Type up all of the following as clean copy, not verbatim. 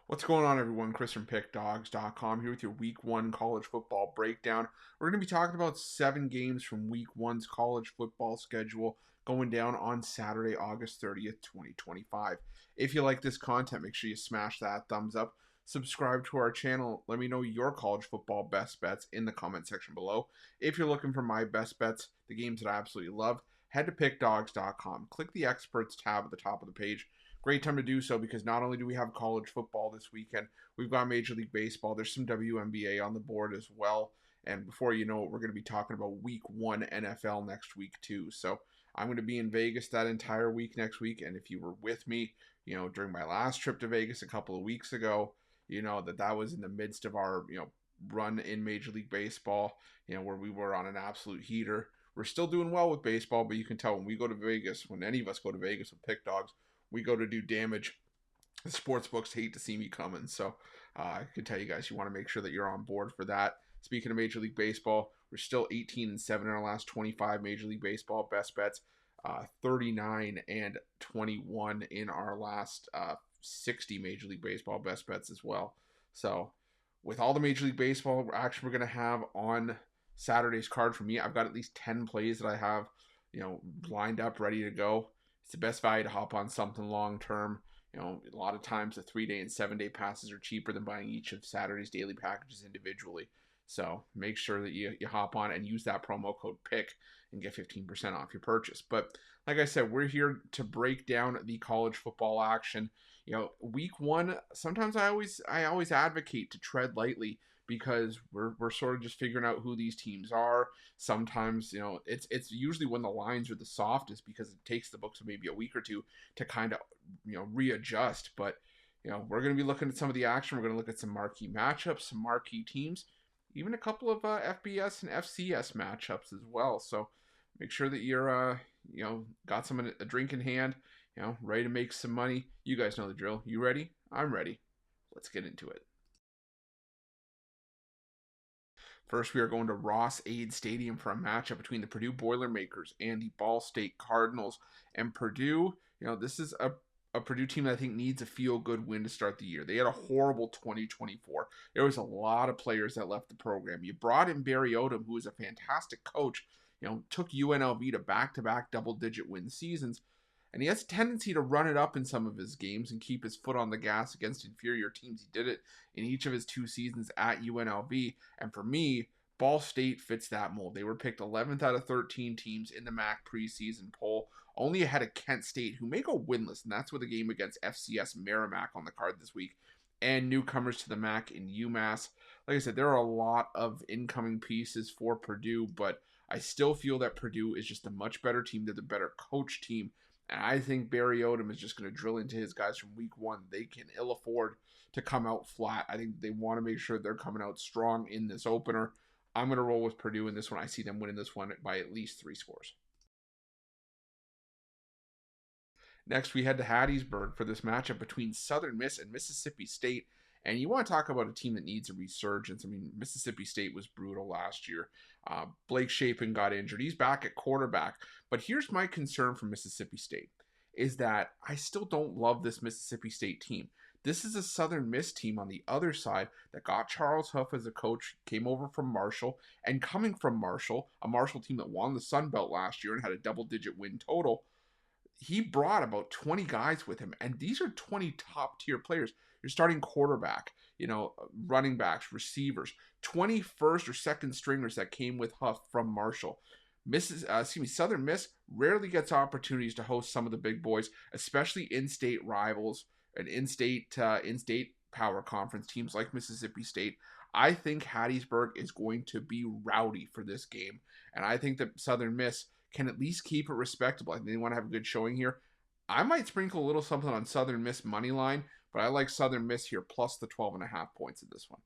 What's going on, everyone? Chris from Pickdawgz.com here with your Week 1 college football breakdown. We're going to be talking about 7 games from Week 1's college football schedule going down on Saturday, August 30th, 2025. If you like this content, make sure you smash that thumbs up. Subscribe to our channel. Let me know your college football best bets in the comment section below. If you're looking for my best bets, the games that I absolutely love, head to Pickdawgz.com. Click the Experts tab at the top of the page. Great time to do so because not only do we have college football this weekend, we've got Major League Baseball. There's some WNBA on the board as well. And before you know it, we're going to be talking about Week 1 NFL next week too. So I'm going to be in Vegas that entire week next week. And if you were with me, during my last trip to Vegas a couple of weeks ago, you know that was in the midst of our, run in Major League Baseball, where we were on an absolute heater. We're still doing well with baseball, but you can tell when we go to Vegas, when any of us go to Vegas with Pick Dawgz, we go to do damage. The sports books hate to see me coming, so I can tell you guys, you want to make sure that you're on board for that. Speaking of Major League Baseball, we're still 18-7 in our last 25 Major League Baseball best bets, 39-21 in our last 60 Major League Baseball best bets as well. So with all the Major League Baseball action we're going to have on Saturday's card, for me, I've got at least 10 plays that I have, lined up, ready to go. It's the best value to hop on something long term. A lot of times the 3-day and 7-day passes are cheaper than buying each of Saturday's daily packages individually. So make sure that you hop on and use that promo code PICK and get 15% off your purchase. But like I said, we're here to break down the college football action. Week 1, sometimes I always advocate to tread lightly because we're sort of just figuring out who these teams are. Sometimes, it's usually when the lines are the softest because it takes the books maybe a week or two to kind of, readjust. But, we're going to be looking at some of the action. We're going to look at some marquee matchups, some marquee teams, even a couple of FBS and FCS matchups as well. So make sure that you're, got a drink in hand, ready to make some money. You guys know the drill. You ready? I'm ready. Let's get into it. First, we are going to Ross-Ade Stadium for a matchup between the Purdue Boilermakers and the Ball State Cardinals. And Purdue, this is a Purdue team that I think needs a feel-good win to start the year. They had a horrible 2024. There was a lot of players that left the program. You brought in Barry Odom, who is a fantastic coach, took UNLV to back-to-back double-digit win seasons. And he has a tendency to run it up in some of his games and keep his foot on the gas against inferior teams. He did it in each of his 2 seasons at UNLV. And for me, Ball State fits that mold. They were picked 11th out of 13 teams in the MAC preseason poll, only ahead of Kent State, who may go winless. And that's with a game against FCS Merrimack on the card this week. And newcomers to the MAC in UMass. Like I said, there are a lot of incoming pieces for Purdue, but I still feel that Purdue is just a much better team. They're the better coach team. And I think Barry Odom is just going to drill into his guys from week 1. They can ill afford to come out flat. I think they want to make sure they're coming out strong in this opener. I'm going to roll with Purdue in this one. I see them winning this one by at least 3 scores. Next, we head to Hattiesburg for this matchup between Southern Miss and Mississippi State. And you want to talk about a team that needs a resurgence. I mean, Mississippi State was brutal last year. Blake Shapen got injured. He's back at quarterback. But here's my concern for Mississippi State, is that I still don't love this Mississippi State team. This is a Southern Miss team on the other side that got Charles Huff as a coach, came over from Marshall, and coming from Marshall, a Marshall team that won the Sun Belt last year and had a double-digit win total, he brought about 20 guys with him, and these are 20 top-tier players. You're starting quarterback, running backs, receivers, 20 first or second stringers that came with Huff from Marshall. Southern Miss rarely gets opportunities to host some of the big boys, especially in-state rivals and in-state power conference teams like Mississippi State. I think Hattiesburg is going to be rowdy for this game, and I think that Southern Miss can at least keep it respectable. I think they want to have a good showing here. I might sprinkle a little something on Southern Miss money line, but I like Southern Miss here plus the 12.5 points in this one.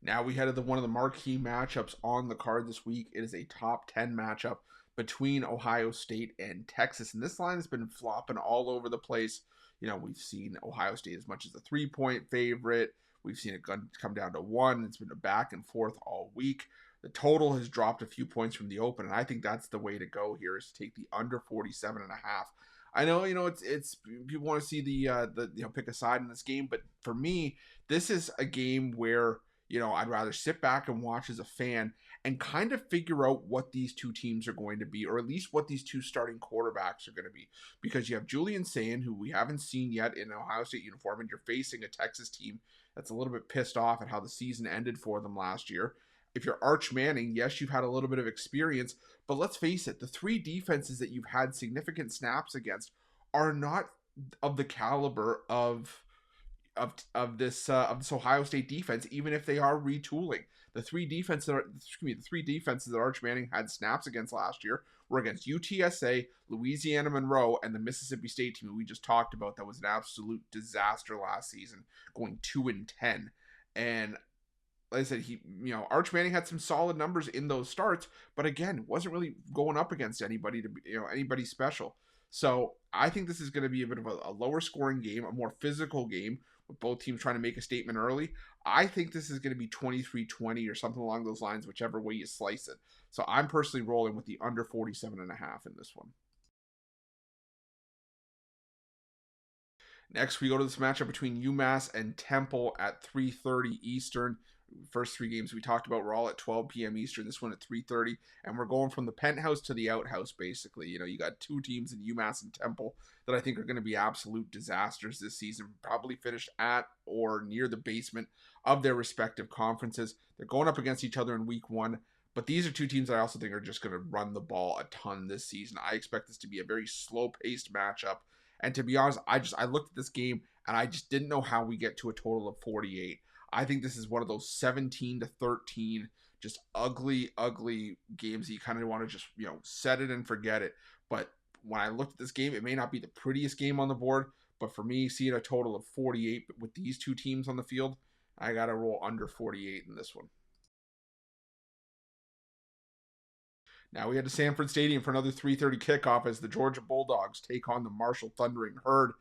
Now we head to one of the marquee matchups on the card this week. It is a top 10 matchup between Ohio State and Texas. And this line has been flopping all over the place. We've seen Ohio State as much as a 3-point favorite. We've seen it come down to 1. It's been a back and forth all week. The total has dropped a few points from the open, and I think that's the way to go here, is to take the under 47.5. I know, it's people want to see the pick a side in this game, but for me, this is a game where I'd rather sit back and watch as a fan and kind of figure out what these two teams are going to be, or at least what these two starting quarterbacks are going to be, because you have Julian Sayin, who we haven't seen yet in an Ohio State uniform, and you're facing a Texas team that's a little bit pissed off at how the season ended for them last year. If you're Arch Manning, yes, you've had a little bit of experience, but let's face it, the three defenses that you've had significant snaps against are not of the caliber of this Ohio State defense, even if they are retooling. The three defenses that Arch Manning had snaps against last year were against UTSA, Louisiana Monroe, and the Mississippi State team we just talked about. That was an absolute disaster last season, going 2-10. And like I said, Arch Manning had some solid numbers in those starts, but again, wasn't really going up against anybody anybody special. So I think this is going to be a bit of a lower scoring game, a more physical game, with both teams trying to make a statement early. I think this is going to be 23-20 or something along those lines, whichever way you slice it. So I'm personally rolling with the under 47.5 in this one. Next, we go to this matchup between UMass and Temple at 3:30 Eastern. First three games we talked about were all at 12 p.m. Eastern. This one at 3:30, and we're going from the penthouse to the outhouse, basically. You got two teams in UMass and Temple that I think are going to be absolute disasters this season, probably finished at or near the basement of their respective conferences. They're going up against each other in week one, but these are two teams that I also think are just going to run the ball a ton this season. I expect this to be a very slow-paced matchup. And to be honest, I looked at this game and I just didn't know how we get to a total of 48. I think this is one of those 17-13, just ugly games that you kind of want to just, set it and forget it. But when I looked at this game, it may not be the prettiest game on the board, but for me, seeing a total of 48 with these two teams on the field, I got to roll under 48 in this one. Now we head to Sanford Stadium for another 3:30 kickoff as the Georgia Bulldogs take on the Marshall Thundering Herd.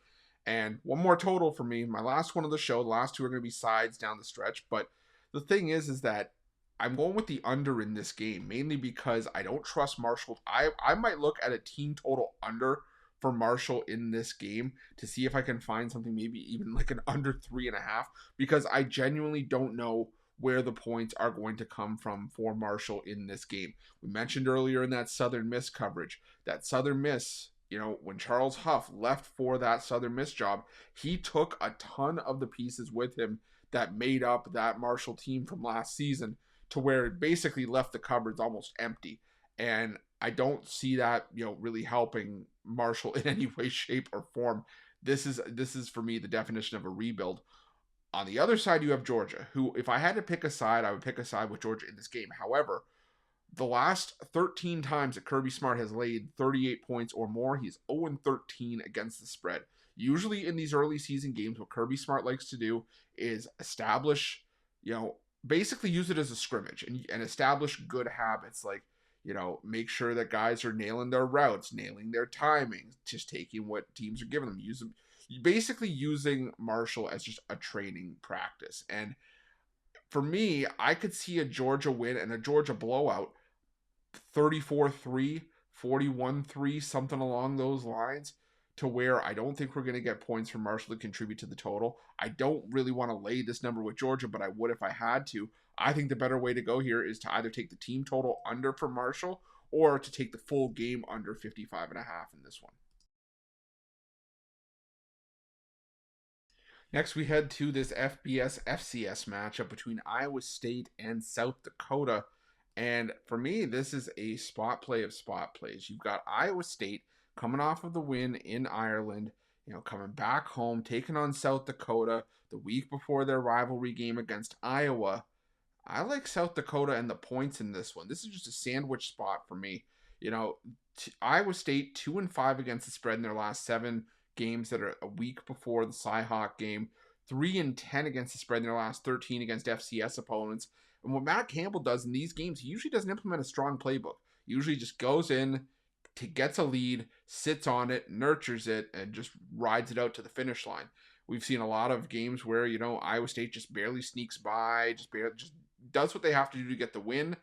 And one more total for me. My last one of the show. The last two are going to be sides down the stretch. But the thing is that I'm going with the under in this game, mainly because I don't trust Marshall. I might look at a team total under for Marshall in this game to see if I can find something, maybe even like an under 3.5, because I genuinely don't know where the points are going to come from for Marshall in this game. We mentioned earlier in that Southern Miss coverage, that Southern Miss, when Charles Huff left for that Southern Miss job, he took a ton of the pieces with him that made up that Marshall team from last season, to where it basically left the cupboards almost empty. And I don't see that, really helping Marshall in any way, shape, or form. This is for me the definition of a rebuild. On the other side, you have Georgia, who, if I had to pick a side, I would pick a side with Georgia in this game. However, the last 13 times that Kirby Smart has laid 38 points or more, he's 0-13 against the spread. Usually in these early season games, what Kirby Smart likes to do is establish, basically use it as a scrimmage and establish good habits, like, make sure that guys are nailing their routes, nailing their timing, just taking what teams are giving them, basically using Marshall as just a training practice. And for me, I could see a Georgia win and a Georgia blowout, 34-3, 41-3, something along those lines, to where I don't think we're going to get points from Marshall to contribute to the total. I don't really want to lay this number with Georgia, but I would if I had to. I think the better way to go here is to either take the team total under for Marshall or to take the full game under 55.5 in this one. Next, we head to this FBS-FCS matchup between Iowa State and South Dakota. And for me, this is a spot play of spot plays. You've got Iowa State coming off of the win in Ireland, coming back home, taking on South Dakota the week before their rivalry game against Iowa. I like South Dakota and the points in this one. This is just a sandwich spot for me. Iowa State 2-5 against the spread in their last 7 games that are a week before the Cyhawk game, 3-10 against the spread in their last 13 against FCS opponents. And what Matt Campbell does in these games, he usually doesn't implement a strong playbook. He usually just goes in, gets a lead, sits on it, nurtures it, and just rides it out to the finish line. We've seen a lot of games where, Iowa State just barely sneaks by, just does what they have to do to get the win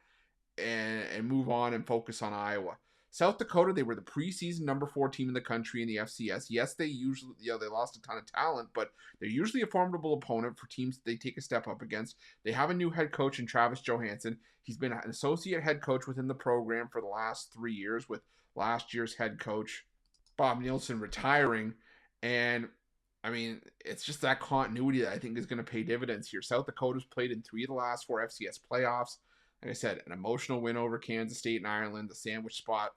and move on and focus on Iowa. South Dakota, they were the preseason number 4 team in the country in the FCS. Yes, they usually, they lost a ton of talent, but they're usually a formidable opponent for teams that they take a step up against. They have a new head coach in Travis Johansson. He's been an associate head coach within the program for the last 3 years, with last year's head coach, Bob Nielsen, retiring. And I mean, it's just that continuity that I think is going to pay dividends here. South Dakota's played in 3 of the last 4 FCS playoffs. Like I said, an emotional win over Kansas State and Ireland, the sandwich spot.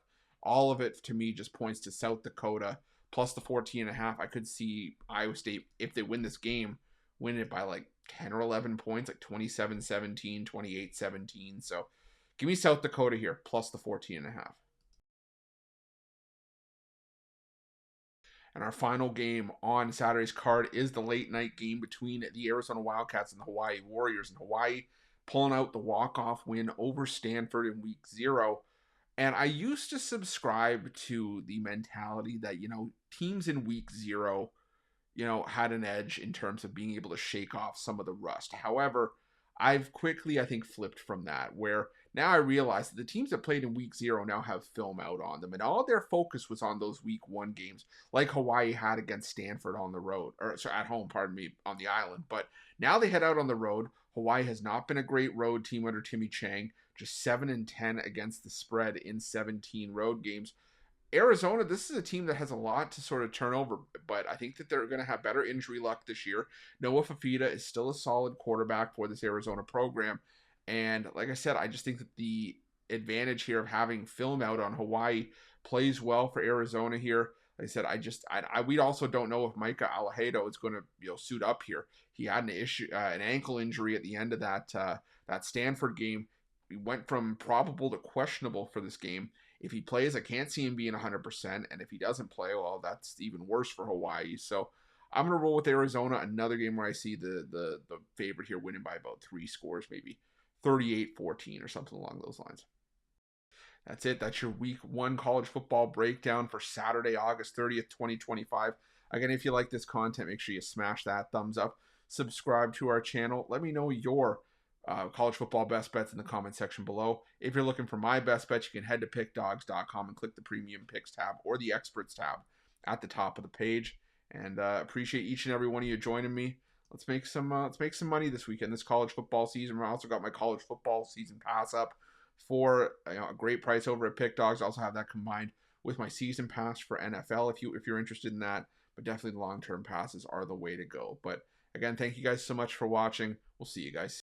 All of it, to me, just points to South Dakota plus the 14.5. I could see Iowa State, if they win this game, win it by like 10 or 11 points, like 27-17, 28-17. So give me South Dakota here, plus the 14.5. And our final game on Saturday's card is the late night game between the Arizona Wildcats and the Hawaii Warriors. And Hawaii pulling out the walk-off win over Stanford in week 0. And I used to subscribe to the mentality that, teams in week 0, had an edge in terms of being able to shake off some of the rust. However, I've quickly, I think, flipped from that, where now I realize that the teams that played in week 0 now have film out on them, and all their focus was on those week 1 games, like Hawaii had against Stanford on the road, or sorry, at home, pardon me, on the island. But now they head out on the road. Hawaii has not been a great road team under Timmy Chang, just 7-10 against the spread in 17 road games. Arizona, this is a team that has a lot to sort of turn over, but I think that they're going to have better injury luck this year. Noah Fafita is still a solid quarterback for this Arizona program. And like I said, I just think that the advantage here of having film out on Hawaii plays well for Arizona here. Like I said, we also don't know if Micah Alahado is going to suit up here. He had an ankle injury at the end of that Stanford game. He went from probable to questionable for this game. If he plays, I can't see him being 100%. And if he doesn't play, well, that's even worse for Hawaii. So I'm going to roll with Arizona. Another game where I see the favorite here winning by about 3 scores, maybe 38-14 or something along those lines. That's it. That's your week 1 college football breakdown for Saturday, August 30th, 2025. Again, if you like this content, make sure you smash that thumbs up. Subscribe to our channel. Let me know your college football best bets in the comment section below. If you're looking for my best bets, you can head to pickdawgz.com and click the premium picks tab or the experts tab at the top of the page. And appreciate each and every one of you joining me. Let's make some money this weekend, this college football season. I also got my college football season pass up for a great price over at Pickdawgz. I also have that combined with my season pass for NFL if you're interested in that. But definitely the long-term passes are the way to go. But again, thank you guys so much for watching. We'll see you guys soon.